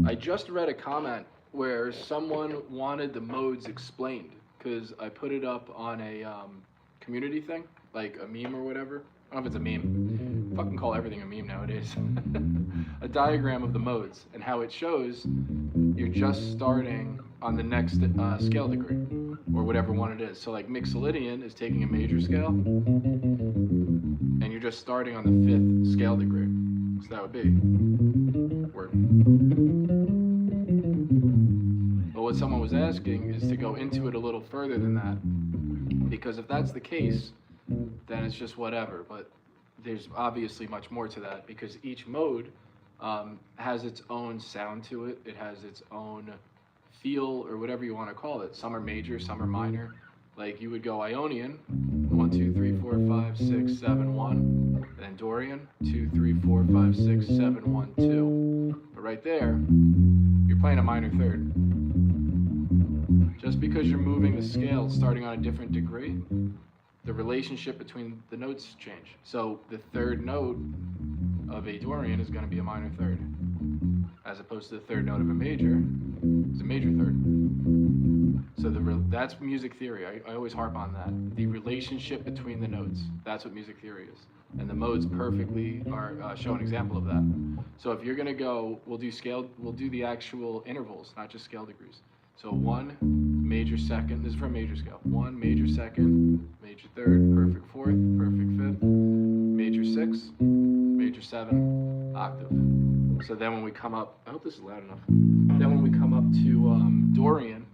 I just read a comment where someone wanted the modes explained because I put it up on a community thing, like a meme or whatever. I don't know if it's a meme. Fucking call everything a meme nowadays. A diagram of the modes and how it shows you're just starting on the next scale degree or whatever one it is. So like Mixolydian is taking a major scale and you're just starting on the 5th scale degree. So that would be word. But what someone was asking is to go into it a little further than that, because if that's the case, then it's just whatever. But there's obviously much more to that, because each mode has its own sound to it. It has its own feel, or whatever you want to call it. Some are major, some are minor. Like you would go Ionian, 1, 2, 3, 4, 5, 6, 7, 1. And then Dorian, 2, 3, 4, 5, 6, 7, 1, 2. But right there, you're playing a minor third. Just because you're moving the scale starting on a different degree, the relationship between the notes change. So the third note of a Dorian is going to be a minor third, as opposed to the third note of a major is a major third. So that's music theory. I always harp on that. The relationship between the notes. That's what music theory is. And the modes perfectly show an example of that. So if you're going to go, we'll do the actual intervals, not just scale degrees. So 1 major second, this is for a major scale. 1 major second, major third, perfect 4th, perfect 5th, major 6th, major 7, octave. So then when we come up, I hope this is loud enough. Then when we come up to Dorian,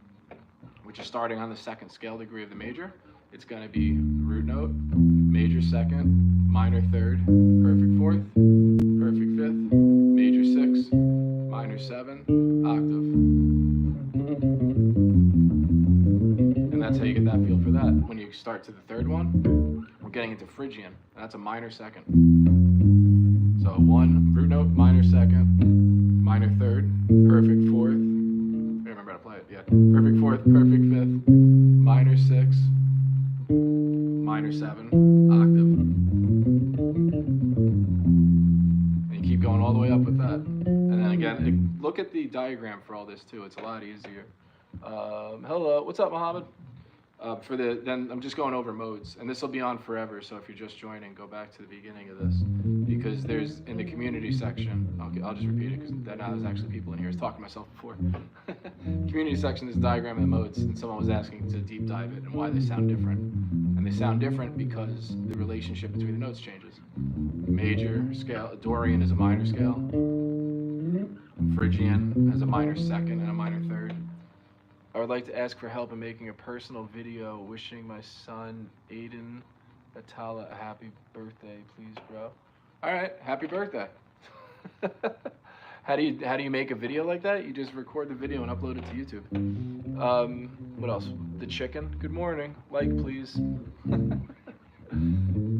which is starting on the 2nd scale degree of the major, it's going to be root note, major 2nd, minor 3rd, perfect 4th, perfect 5th, major 6, minor 7, octave. And that's how you get that feel for that. When you start to the 3rd one, we're getting into Phrygian. That's a minor 2nd. So 1 root note, minor 2nd, minor 3rd, perfect 4th. I remember how to play it. Yeah, perfect 4th, perfect 5th, minor 6, minor 7, octave. And you keep going all the way up with that. And then again, look at the diagram for all this too. It's a lot easier. Hello, what's up, Mohammed? Then I'm just going over modes, and this will be on forever. So if you're just joining, go back to the beginning of this, because there's in the community section. Okay, I'll just repeat it because now there's actually people in here. I was talking to myself before. Community section is a diagram of the modes, and someone was asking to deep dive it and why they sound different. And they sound different because the relationship between the notes changes. Major scale, Dorian is a minor scale. Phrygian has a minor 2nd and a minor 3rd. I would like to ask for help in making a personal video wishing my son, Aiden Atala, a happy birthday, please, bro. All right, happy birthday. How do you make a video like that? You just record the video and upload it to YouTube. What else? The chicken. Good morning. Like, please.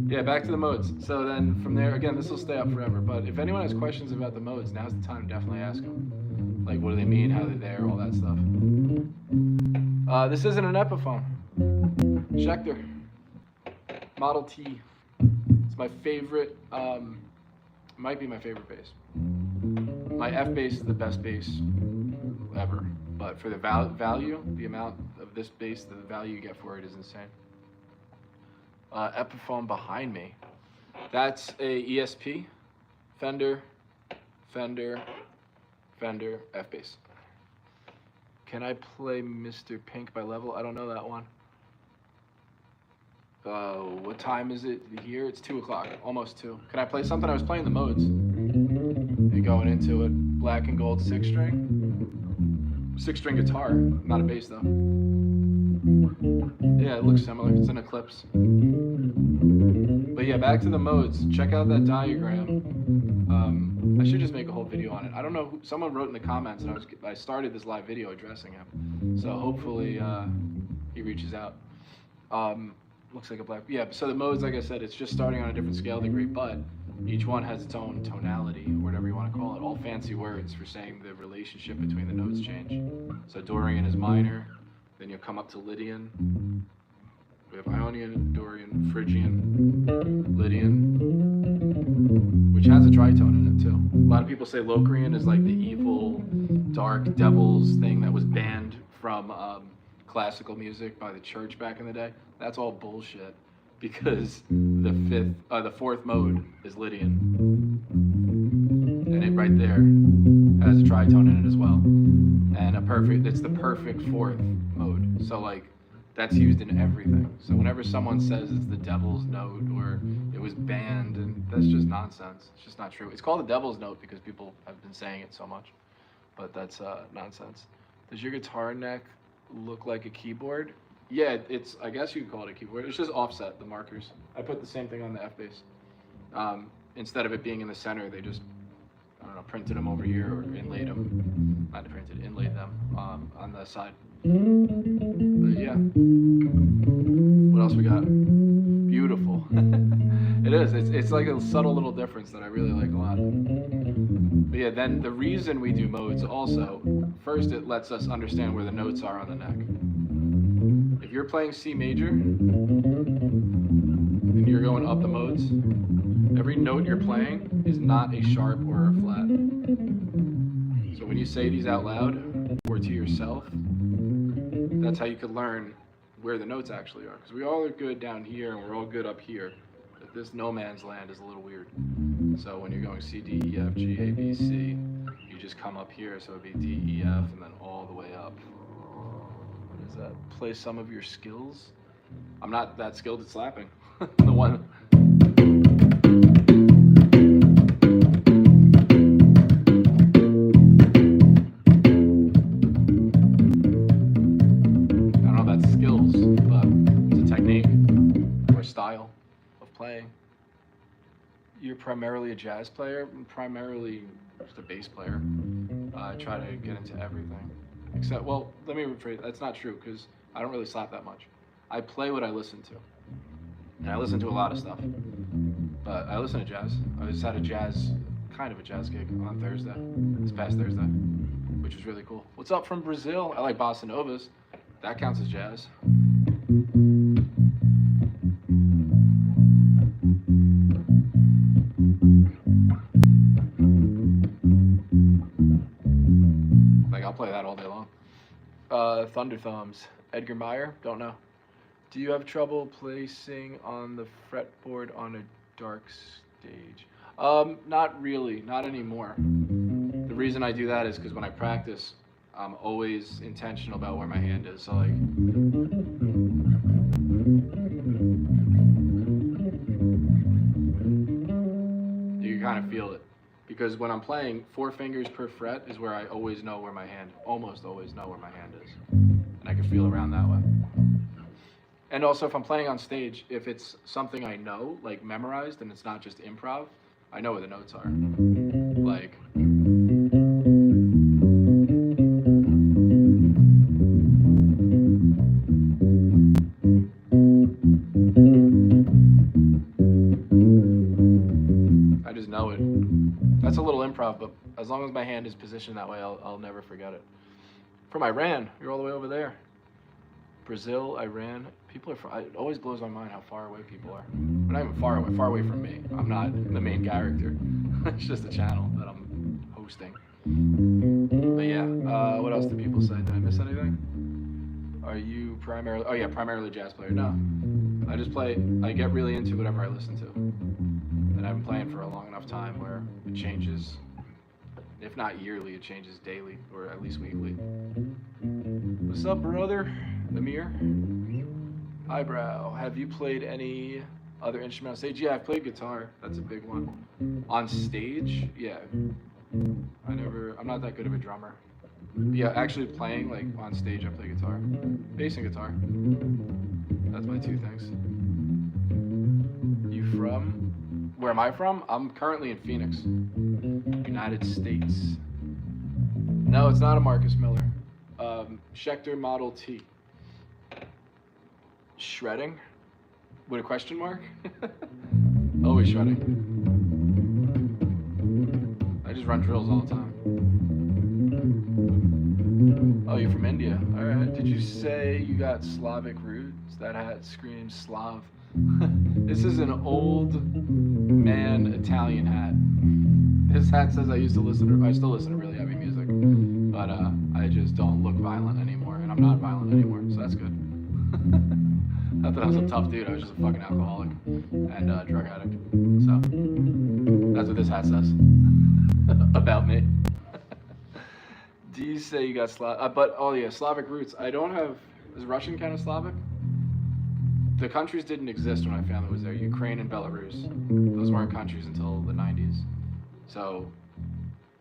Yeah, back to the modes. So then from there, again, this will stay up forever. But if anyone has questions about the modes, now's the time to definitely ask them. Like, what do they mean? How they're there? All that stuff. This isn't an Epiphone. Schecter. Model T. It's my favorite, might be my favorite bass. My F bass is the best bass ever. But for the value, the amount of this bass, the value you get for it is insane. Epiphone behind me. That's a ESP, Fender, F bass. Can I play Mr. Pink by Level? I don't know that one. What time is it here? It's 2 o'clock, almost 2. Can I play something? I was playing the modes. And going into it, black and gold 6-string. 6-string guitar, not a bass though. Yeah, it looks similar. It's an Eclipse. But yeah, back to the modes. Check out that diagram. I should just make a whole video on it. I don't know. Someone wrote in the comments, and I started this live video addressing him. So hopefully he reaches out. Looks like a black. Yeah. So the modes, like I said, it's just starting on a different scale degree, but each one has its own tonality, or whatever you want to call it. All fancy words for saying the relationship between the notes change. So Dorian is minor. Then you'll come up to Lydian. We have Ionian, Dorian, Phrygian, Lydian, which has a tritone in it too. A lot of people say Locrian is like the evil, dark devil's thing that was banned from classical music by the church back in the day. That's all bullshit, because the fourth mode is Lydian, and it right there has a tritone in it as well, and it's the perfect fourth mode. So like, that's used in everything. So whenever someone says it's the devil's note or it was banned, and that's just nonsense. It's just not true. It's called the devil's note because people have been saying it so much, but that's nonsense. Does your guitar neck look like a keyboard? Yeah, I guess you could call it a keyboard. It's just offset, the markers. I put the same thing on the F bass. Instead of it being in the center, they just, I don't know, printed them over here or inlaid them. Not printed, inlaid them on the side. But yeah. What else we got? Beautiful. It is. It's like a subtle little difference that I really like a lot. But yeah, then the reason we do modes also, first it lets us understand where the notes are on the neck. If you're playing C major and you're going up the modes, every note you're playing is not a sharp or a flat. So when you say these out loud or to yourself, that's how you could learn where the notes actually are. Because we all are good down here and we're all good up here. But this no man's land is a little weird. So when you're going C, D, E, F, G, A, B, C, you just come up here. So it'd be D, E, F, and then all the way up. What is that? Play some of your skills. I'm not that skilled at slapping. The one. Style of playing. You're primarily a jazz player. I'm primarily just a bass player. I try to get into everything. Except, well, let me rephrase. That's not true because I don't really slap that much. I play what I listen to. And I listen to a lot of stuff. But I listen to jazz. I just had kind of a jazz gig on Thursday, this past Thursday, which was really cool. What's up from Brazil? I like bossa novas. That counts as jazz. I'll play that all day long. Thunder Thumbs. Edgar Meyer? Don't know. Do you have trouble placing on the fretboard on a dark stage? Not really. Not anymore. The reason I do that is because when I practice, I'm always intentional about where my hand is. So like, you can kind of feel it. Because when I'm playing, 4 fingers per fret is where I always know where my hand, almost always know where my hand is. And I can feel around that way. And also if I'm playing on stage, if it's something I know, like memorized, and it's not just improv, I know where the notes are. Like, I just know it. That's a little improv, but as long as my hand is positioned that way, I'll never forget it. From Iran, you're all the way over there. Brazil, Iran, people are it always blows my mind how far away people are. We're not even far away from me. I'm not the main character. It's just a channel that I'm hosting. But yeah, what else do people say? Did I miss anything? Are you primarily a jazz player? No. I get really into whatever I listen to. And I've been playing for a long enough time where it changes, if not yearly, it changes daily, or at least weekly. What's up, brother? Amir? Eyebrow. Have you played any other instrument on stage? Yeah, I've played guitar. That's a big one. On stage? Yeah. I'm not that good of a drummer. Yeah, actually playing, like, on stage, I play guitar. Bass and guitar. That's my 2 things. You from? Where am I from? I'm currently in Phoenix, United States. No, it's not a Marcus Miller. Schecter Model T. Shredding? With a question mark? Always shredding. I just run drills all the time. Oh, you're from India. Alright. Did you say you got Slavic roots? That hat screams Slav. This is an old man Italian hat. This hat says I still listen to really heavy music, but I just don't look violent anymore, and I'm not violent anymore, so that's good. Not that I was a tough dude, I was just a fucking alcoholic and drug addict. So that's what this hat says about me. Do you say you got Slavic roots? I don't have. Is Russian kind of Slavic? The countries didn't exist when my family was there. Ukraine and Belarus. Those weren't countries until the 90s. So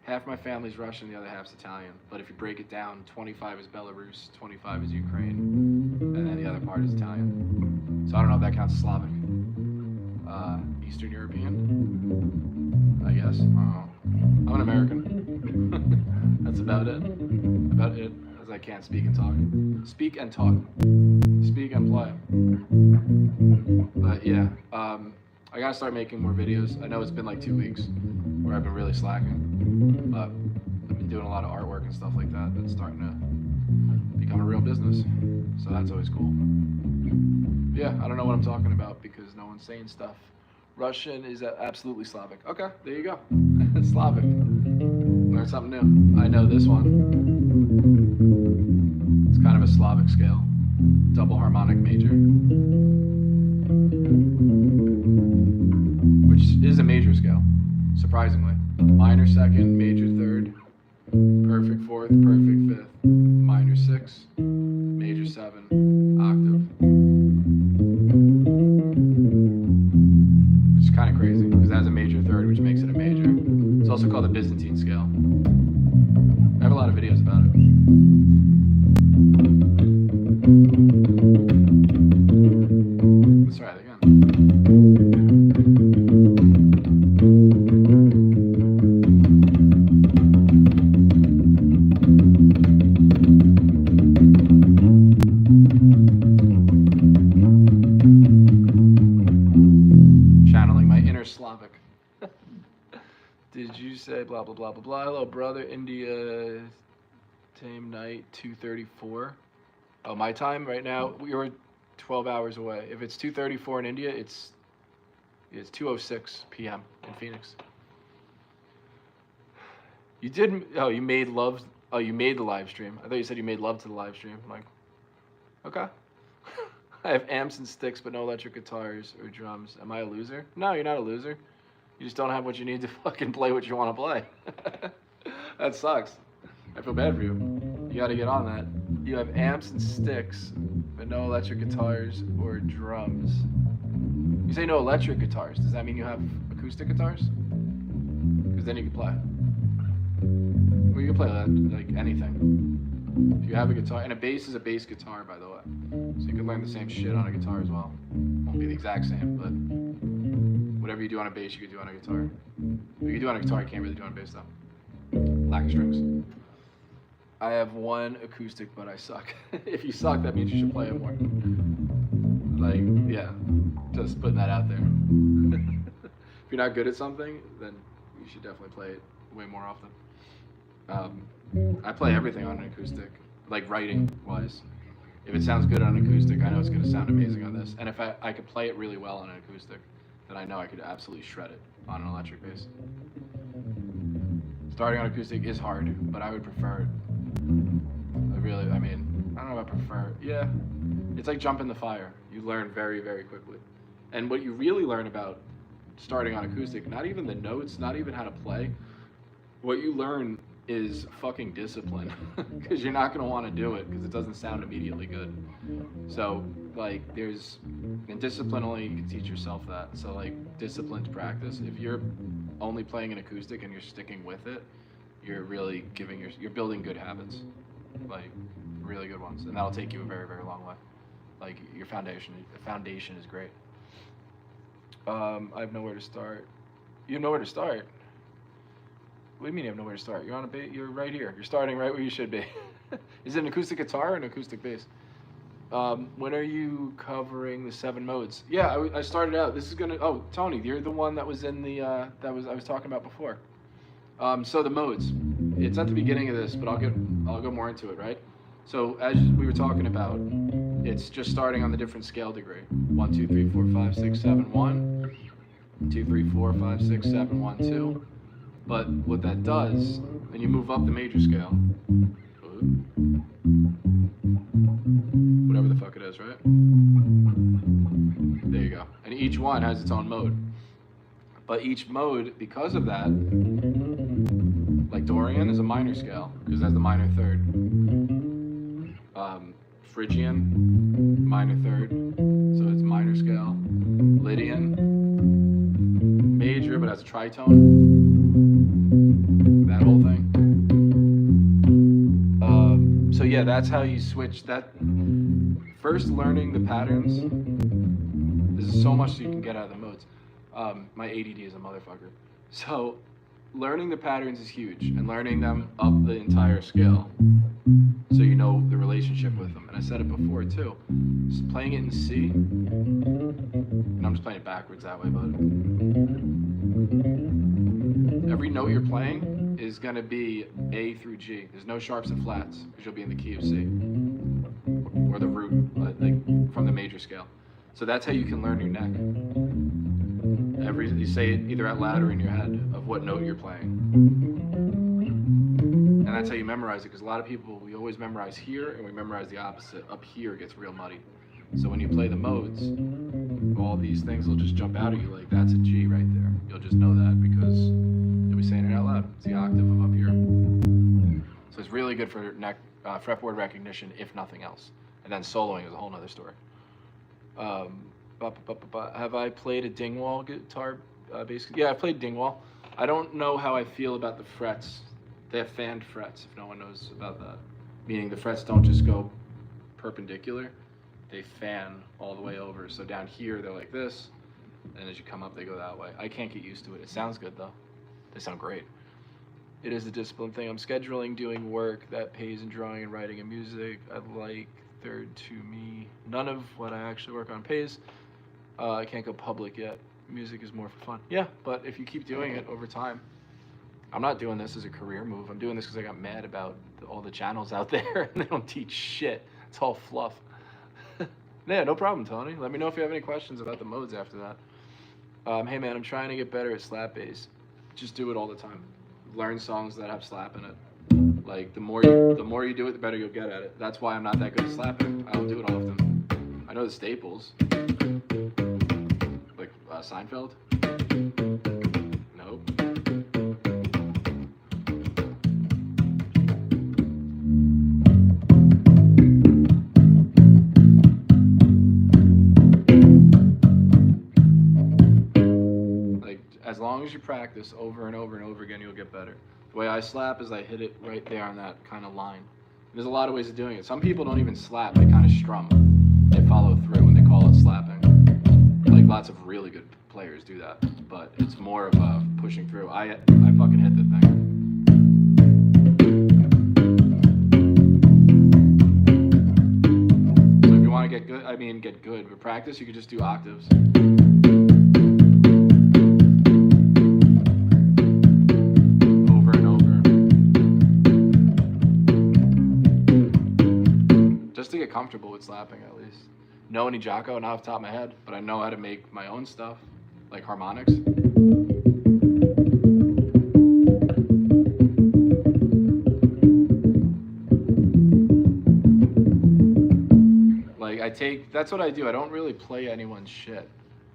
half my family's Russian, the other half's Italian. But if you break it down, 25 is Belarus, 25 is Ukraine, and then the other part is Italian. So I don't know if that counts as Slavic. Eastern European, I guess. I'm an American. That's about it. About it, as I can't speak and talk. Speak and talk. Speak and play. But yeah, I gotta start making more videos. I know it's been like 2 weeks where I've been really slacking, but I've been doing a lot of artwork and stuff like that. That's starting to become a real business, so that's always cool. Yeah, I don't know what I'm talking about because no one's saying stuff. Russian is absolutely Slavic. Okay, there you go. Slavic. Learn something new. I know this one. It's kind of a Slavic scale. Double harmonic major. Which is a major scale, surprisingly. Minor second, major third, perfect fourth, perfect fifth, minor sixth, major seven, octave. Which is kind of crazy, because that has a major third, which makes it a major. It's also called the Byzantine scale. I have a lot of videos about it. Let's try it again. Channeling my inner Slavic. Did you say blah blah blah blah blah? Hello brother, India time night 2:34. Oh, my time right now, we were 12 hours away. If it's 2:34 in India, it's 2:06 p.m. in Phoenix. You did, you made love, you made the live stream. I thought you said you made love to the live stream. I'm like, okay. I have amps and sticks, but no electric guitars or drums. Am I a loser? No, you're not a loser. You just don't have what you need to fucking play what you want to play. That sucks. I feel bad for you. You gotta get on that. You have amps and sticks, but no electric guitars or drums. You say no electric guitars. Does that mean you have acoustic guitars? Because then you can play. Well, you can play like anything. If you have a guitar, and a bass is a bass guitar, by the way. So you can learn the same shit on a guitar as well. Won't be the exact same, but whatever you do on a bass, you can do on a guitar. What you can do on a guitar, you can't really do on a bass though. Lack of strings. I have one acoustic, but I suck. If you suck, that means you should play it more. Like, yeah, just putting that out there. If you're not good at something, then you should definitely play it way more often. I play everything on an acoustic, like writing-wise. If it sounds good on an acoustic, I know it's going to sound amazing on this. And if I could play it really well on an acoustic, then I know I could absolutely shred it on an electric bass. Starting on acoustic is hard, but I would prefer it. I mean, I don't know if I prefer. Yeah, it's like jump in the fire. You learn very, very quickly. And what you really learn about starting on acoustic, not even the notes, not even how to play, what you learn is fucking discipline. Because you're not going to want to do it because it doesn't sound immediately good. So, like, and discipline only you can teach yourself that. So, like, disciplined practice. If you're only playing an acoustic and you're sticking with it, you're really you're building good habits, like really good ones, and that'll take you a very, very long way. Like your foundation is great. I have nowhere to start. You have nowhere to start? What do you mean you have nowhere to start? You're on you're right here. You're starting right where you should be. Is it an acoustic guitar or an acoustic bass? When are you covering the 7 modes? Yeah, I started out. This is gonna. Oh, Tony, you're the one that was in the I was talking about before. So the modes, it's at the beginning of this, but I'll go more into it, right? So as we were talking about, it's just starting on the different scale degree. 1, 2, 3, 4, 5, 6, 7, 1. 2, 3, 4, 5, 6, 7, 1, 2. But what that does, and you move up the major scale. Whatever the fuck it is, right? There you go. And each one has its own mode. But each mode, because of that, like Dorian is a minor scale, because it has the minor third. Phrygian, minor third, so it's minor scale. Lydian, major, but has a tritone. That whole thing. So yeah, that's how you switch that. First, learning the patterns. There's so much you can get out of the modes. My ADD is a motherfucker. So learning the patterns is huge, and learning them up the entire scale, so you know the relationship with them. And I said it before too. Just playing it in C, and I'm just playing it backwards that way, but every note you're playing is going to be A through G. There's no sharps and flats, because you'll be in the key of C, or the root, like from the major scale. So that's how you can learn your neck. You say it either out loud or in your head of what note you're playing. And that's how you memorize it, because a lot of people, we always memorize here and we memorize the opposite. Up here gets real muddy. So when you play the modes, all these things will just jump out at you like, that's a G right there. You'll just know that because you'll be saying it out loud. It's the octave of up here. So it's really good for neck fretboard recognition, if nothing else. And then soloing is a whole nother story. Have I played a Dingwall guitar? Basically, yeah, I played Dingwall. I don't know how I feel about the frets. They have fanned frets, if no one knows about that. Meaning the frets don't just go perpendicular, they fan all the way over. So down here, they're like this, and as you come up, they go that way. I can't get used to it. It sounds good, though. They sound great. It is a discipline thing. I'm scheduling doing work that pays in drawing and writing and music. I'd like third to me. None of what I actually work on pays. I can't go public yet. Music is more for fun. Yeah, but if you keep doing it over time, I'm not doing this as a career move. I'm doing this because I got mad about all the channels out there and they don't teach shit. It's all fluff. Yeah, no problem, Tony. Let me know if you have any questions about the modes after that. Hey man, I'm trying to get better at slap bass. Just do it all the time. Learn songs that have slap in it. Like the more you do it, the better you'll get at it. That's why I'm not that good at slapping. I don't do it often. I know the staples. Like Seinfeld? Nope. Like, as long as you practice over and over and over again, you'll get better. The way I slap is I hit it right there on that kind of line. There's a lot of ways of doing it. Some people don't even slap, they kind of strum. They follow through and they call it slapping. Like lots of really good players do that, but it's more of a pushing through. I fucking hit the thing. So if you want to get good, get good, but practice, you could just do octaves. Over and over. Just to get comfortable with slapping, at least. Know any Jocko? Not off the top of my head, but I know how to make my own stuff, like harmonics. Like that's what I do. I don't really play anyone's shit.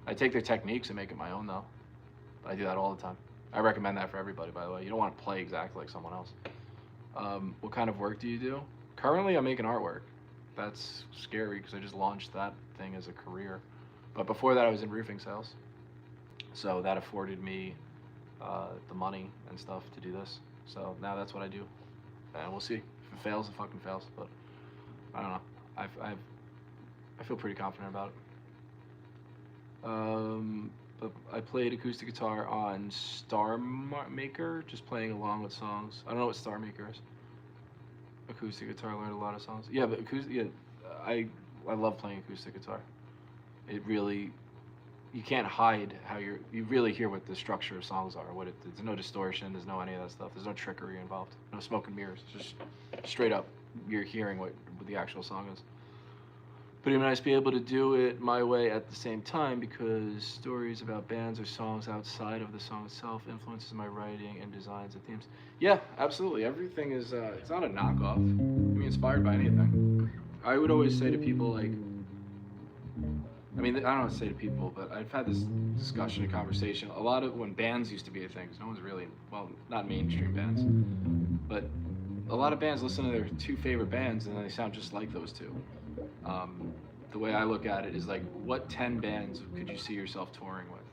I take their techniques and make it my own though. I do that all the time. I recommend that for everybody, by the way. You don't want to play exactly like someone else. What kind of work do you do? Currently, I'm making artwork. That's scary because I just launched that thing as a career. But before that, I was in roofing sales. So that afforded me the money and stuff to do this. So now that's what I do. And we'll see. If it fails, it fucking fails. But I don't know. I feel pretty confident about it. But I played acoustic guitar on Star Maker, just playing along with songs. I don't know what Star Maker is. Acoustic guitar, I learned a lot of songs. Yeah, but I love playing acoustic guitar. It really, you can't hide how you really hear what the structure of songs are. There's no distortion, there's no any of that stuff. There's no trickery involved. No smoke and mirrors. Just straight up, you're hearing what the actual song is. But it'd be nice to be able to do it my way at the same time because stories about bands or songs outside of the song itself influences my writing and designs and themes. Yeah, absolutely. Everything is, it's not a knockoff. You can be inspired by anything. I would always say to people, like, I mean, I don't want to say to people, but I've had this discussion and conversation. A lot of when bands used to be a thing, because no one's really, well, not mainstream bands, but a lot of bands listen to their two favorite bands and they sound just like those two. The way I look at it is like, what 10 bands could you see yourself touring with?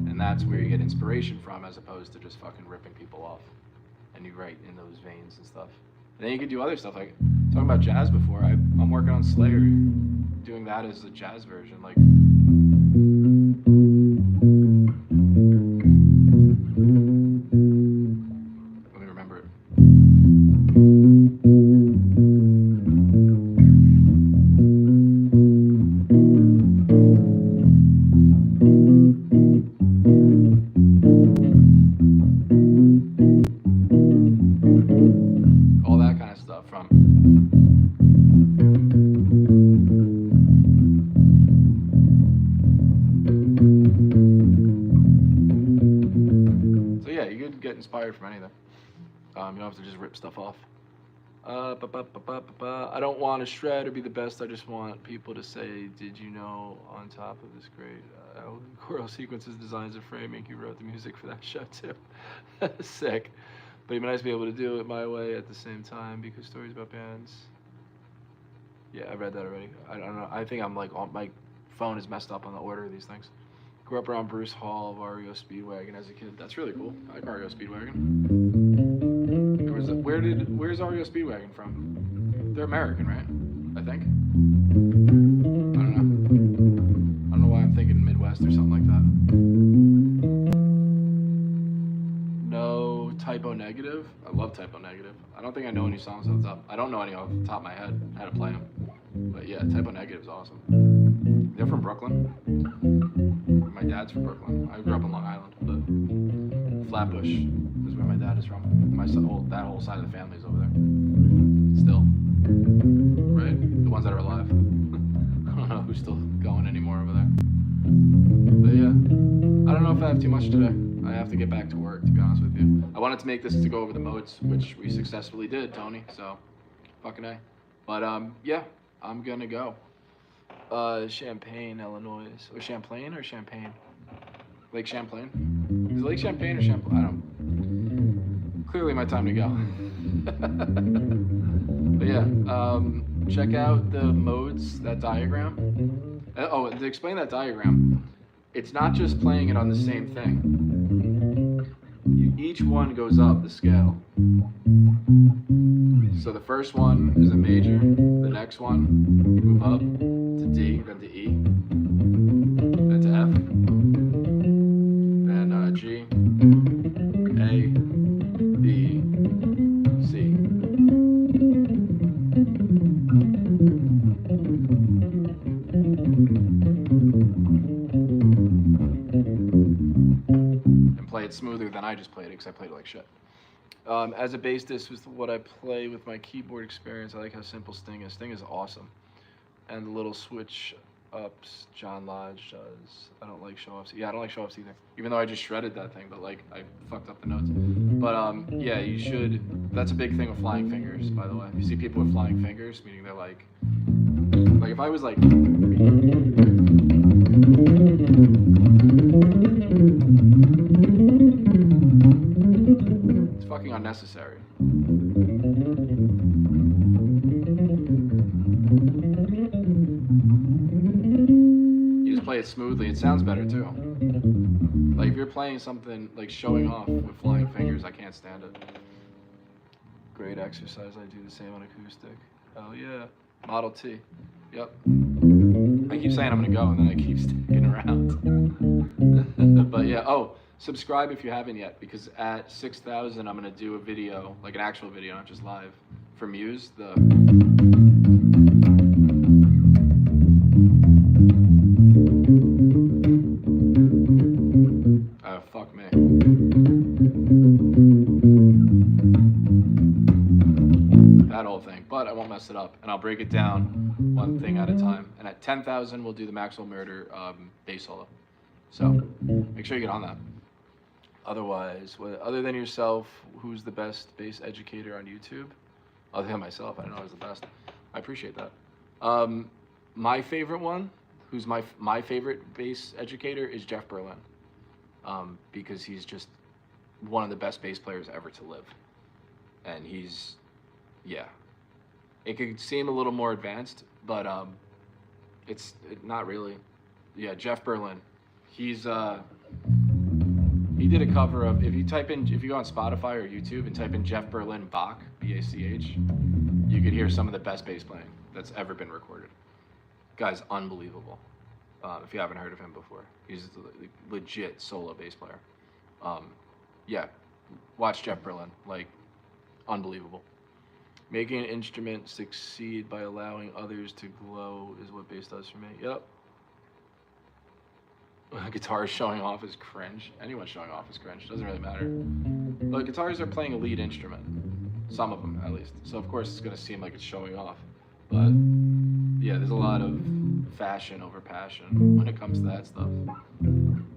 And that's where you get inspiration from, as opposed to just fucking ripping people off. And you write in those veins and stuff. And then you can do other stuff, like talking about jazz before. I'm working on Slayer, doing that as a jazz version. Like, let me remember it. All that kind of stuff from. So yeah, you could get inspired from anything. You don't have to just rip stuff off. I don't want to shred or be the best. I just want people to say, did you know, on top of this great choral sequences, designs, and framing, you wrote the music for that show too. Sick. But it'd be nice to be able to do it my way at the same time because stories about bands. Yeah, I read that already. I don't know. I think I'm like, my phone is messed up on the order of these things. Grew up around Bruce Hall of REO Speedwagon as a kid. That's really cool. I like REO Speedwagon. Where's REO Speedwagon from? They're American, right? I think. I don't know. I don't know why I'm thinking Midwest or something like that. No Typo Negative. I love Typo Negative. I don't think I know any songs off the top. I don't know any off the top of my head how to play them. But yeah, Typo Negative is awesome. They're from Brooklyn. My dad's from Brooklyn. I grew up on Long Island, but Flatbush is where my dad is from. That whole side of the family is over there. Still. Right? The ones that are alive. I don't know who's still going anymore over there. But yeah, I don't know if I have too much today. I have to get back to work, to be honest with you. I wanted to make this to go over the modes, which we successfully did, Tony, so fucking A. But yeah, I'm gonna go. Champaign, Illinois. Or Champlain or Champaign? Lake Champlain? Is it Lake Champlain or Champlain? I don't. Clearly my time to go. But yeah, check out the modes, that diagram. Oh, to explain that diagram, it's not just playing it on the same thing. Each one goes up the scale. So the first one is a major, the next one, you move up to D, then to E, then to F, then G, A, B, C. And play it smoother than I just played it, because I played it like shit. As a bass, this was what I play with my keyboard experience. I like how simple Sting is. Sting is awesome. And the little switch ups John Lodge does. I don't like show-offs. Yeah, I don't like show-offs either. Even though I just shredded that thing, but like, I fucked up the notes. But yeah, you should, that's a big thing with flying fingers, by the way. You see people with flying fingers, meaning they're like if I was like, it's fucking unnecessary. You just play it smoothly, it sounds better too. Like if you're playing something like showing off with flying fingers, I can't stand it. Great exercise, I do the same on acoustic. Hell yeah. Model T. Yep. I keep saying I'm gonna go and then I keep sticking around. But yeah, oh, subscribe if you haven't yet, because at 6,000 I'm gonna do a video, like an actual video, not just live, for Muse, fuck me. that whole thing, but I won't mess it up, and I'll break it down one thing at a time. And at 10,000, we'll do the Maxwell Murder bass solo. So make sure you get on that. Otherwise, other than yourself, who's the best bass educator on YouTube? Other than myself, I don't know who's the best. I appreciate that. My favorite one, who's my favorite bass educator, is Jeff Berlin, because he's just one of the best bass players ever to live. And he's, yeah, it could seem a little more advanced, but it's not really. Yeah, Jeff Berlin. He did a cover of, if you go on Spotify or YouTube and type in Jeff Berlin Bach, B-A-C-H, you could hear some of the best bass playing that's ever been recorded. Guy's unbelievable. If you haven't heard of him before, he's a legit solo bass player. Yeah, watch Jeff Berlin, like, unbelievable. Making an instrument succeed by allowing others to glow is what bass does for me. Yep. Guitars showing off is cringe. Anyone showing off is cringe. Doesn't really matter. But guitars are playing a lead instrument. Some of them, at least. So, of course, it's going to seem like it's showing off. But, yeah, there's a lot of fashion over passion when it comes to that stuff.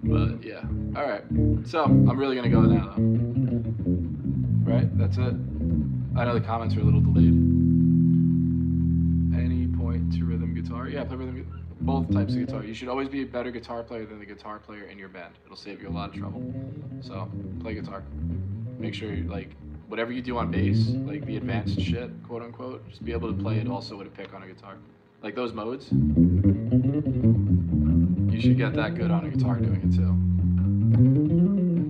But, yeah. All right. So, I'm really going to go now, though. Right? That's it. I know the comments are a little delayed. Any point to rhythm guitar? Yeah, play rhythm guitar. Both types of guitar. You should always be a better guitar player than the guitar player in your band. It'll save you a lot of trouble. So, play guitar. Make sure you, like, whatever you do on bass, like the advanced shit, quote unquote, just be able to play it also with a pick on a guitar. Like those modes, you should get that good on a guitar doing it too.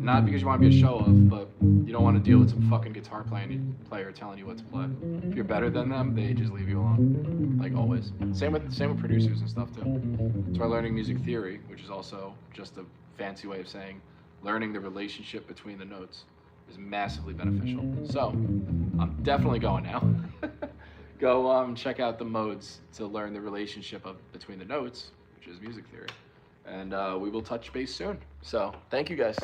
Not because you want to be a show-off, but you don't want to deal with some fucking guitar player telling you what to play. If you're better than them, they just leave you alone, like always. Same with producers and stuff too. That's why learning music theory, which is also just a fancy way of saying learning the relationship between the notes, is massively beneficial. So, I'm definitely going now. Go check out the modes to learn the relationship between the notes, which is music theory. And we will touch base soon. So, thank you guys.